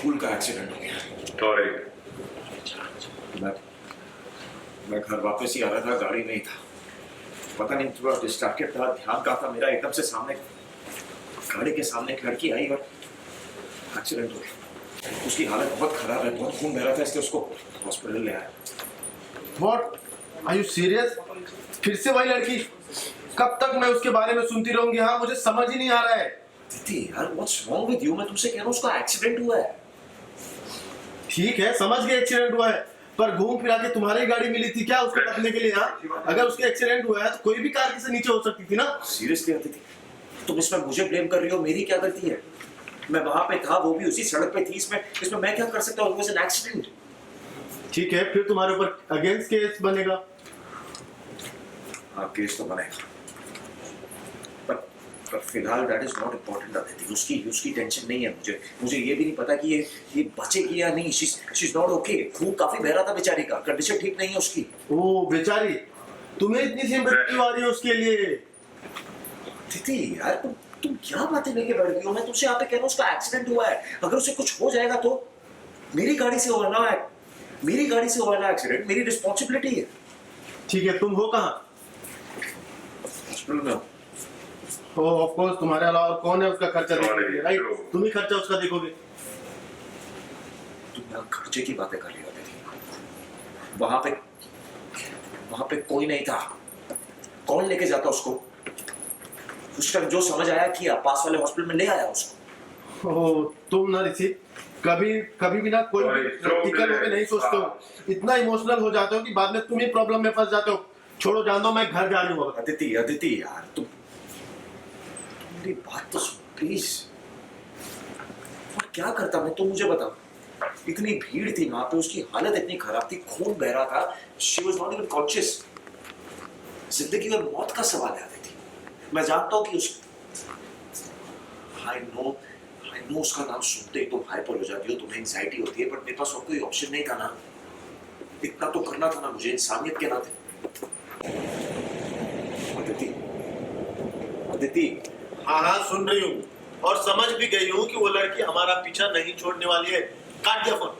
फूल का एक्सीडेंट हो गया। सॉरी। मैं घर वापस ही आ रहा था, गाड़ी में ही था, पता नहीं थोड़ा डिस्ट्रैक्टेड था, ध्यान कहाँ था मेरा, एकदम से सामने गाड़ी के सामने एक लड़की आई और एक्सीडेंट हो गया। उसकी हालत बहुत खराब है, बहुत खून बह रहा था, इसलिए उसको हॉस्पिटल ले आया। What? Are you serious? फिर से वही लड़की? कब तक मैं उसके बारे में सुनती रहूंगी? हाँ, मुझे समझ ही नहीं आ रहा है। दीदी यार, what's wrong with you? मैं तुमसे कह रहा हूँ उसका एक्सीडेंट हुआ है। ठीक है, समझ गए एक्सीडेंट हुआ है, पर घूम फिरा के तुम्हारी गाड़ी मिली थी क्या उसको रखने के लिए? हाँ, अगर उसके एक्सीडेंट हुआ है तो कोई भी कार से नीचे हो सकती थी ना। सीरियसली दीदी, तुम इसमें मुझे ब्लेम कर रही हो, मेरी क्या गलती है? मैं वहां पे था, वो भी उसी सड़क पे थी, इसमें मैं क्या कर सकता हूँ? It was an accident. ठीक है, फिर तुम्हारे ऊपर अगेंस्ट केस बनेगा। हाँ, केस तो बनेगा, पर फिलहाल that is not important Aditi. उसकी टेंशन नहीं है। मुझे ये भी नहीं पता कि ये बचेगी या नहीं। She is not okay. खून काफी बह रहा था बेचारी का, कंडीशन ठीक नहीं है उसकी। ओ बेचारी, तुम्हें इतनी सिंपैथी आ रही है उसके लिए? दीदी यार, तुम क्या बातें लेके बैठ गई हो? मैं तुमसे यहाँ पे कह रहा हूँ उसका एक्सीडेंट हुआ है, अगर उसे कुछ हो जाएगा तो मेरी गाड़ी से हुआ ना एक्सीडेंट, मेरी रिस्पॉन्सिबिलिटी है। ठीक है, तुम हो कहाँ? हॉस्पिटल में हो। ऑफ कोर्स, तुम्हारे अलावा और कौन है उसका खर्चा देखेंगे? राइट, तुम ही खर्चा उसका देखोगे। तुम यहाँ खर्चे की बातें कर रही होती थी। वहां पे कोई नहीं था, कौन लेके जाता उसको? उस टाइम जो समझ आया किया, पास वाले हॉस्पिटल में ले आया उसको। ओ, तुम ना ऋषि, कभी भी ना कोई प्रैक्टिकल होके नहीं सोचते हो, इतना इमोशनल हो जाते हो कि बाद में तुम ही प्रॉब्लम में फंस जाते हो। छोड़ो, जान दो, मैं घर जा रही हूँ। अदिति यार, तुम मेरी बात तो सुन प्लीज। और क्या करता मैं, तुम मुझे बता। इतनी भीड़ थी वहां पे, उसकी हालत इतनी खराब थी, खून बह रहा था, she was not even conscious. जिंदगी और मौत का सवाल है अदिति। मैं जानता हूँ कि आई नो उसका नाम सुनते ही तुम हाइपर हो जाती हो, तुम्हें एंजाइटी होती है, बट मेरे पास और कोई ऑप्शन नहीं था ना। इतना तो करना था ना मुझे, इंसानियत के नाते। अदिति। हाँ, सुन रही हूँ और समझ भी गई हूँ कि वो लड़की हमारा पीछा नहीं छोड़ने वाली है। काट दिया फोन।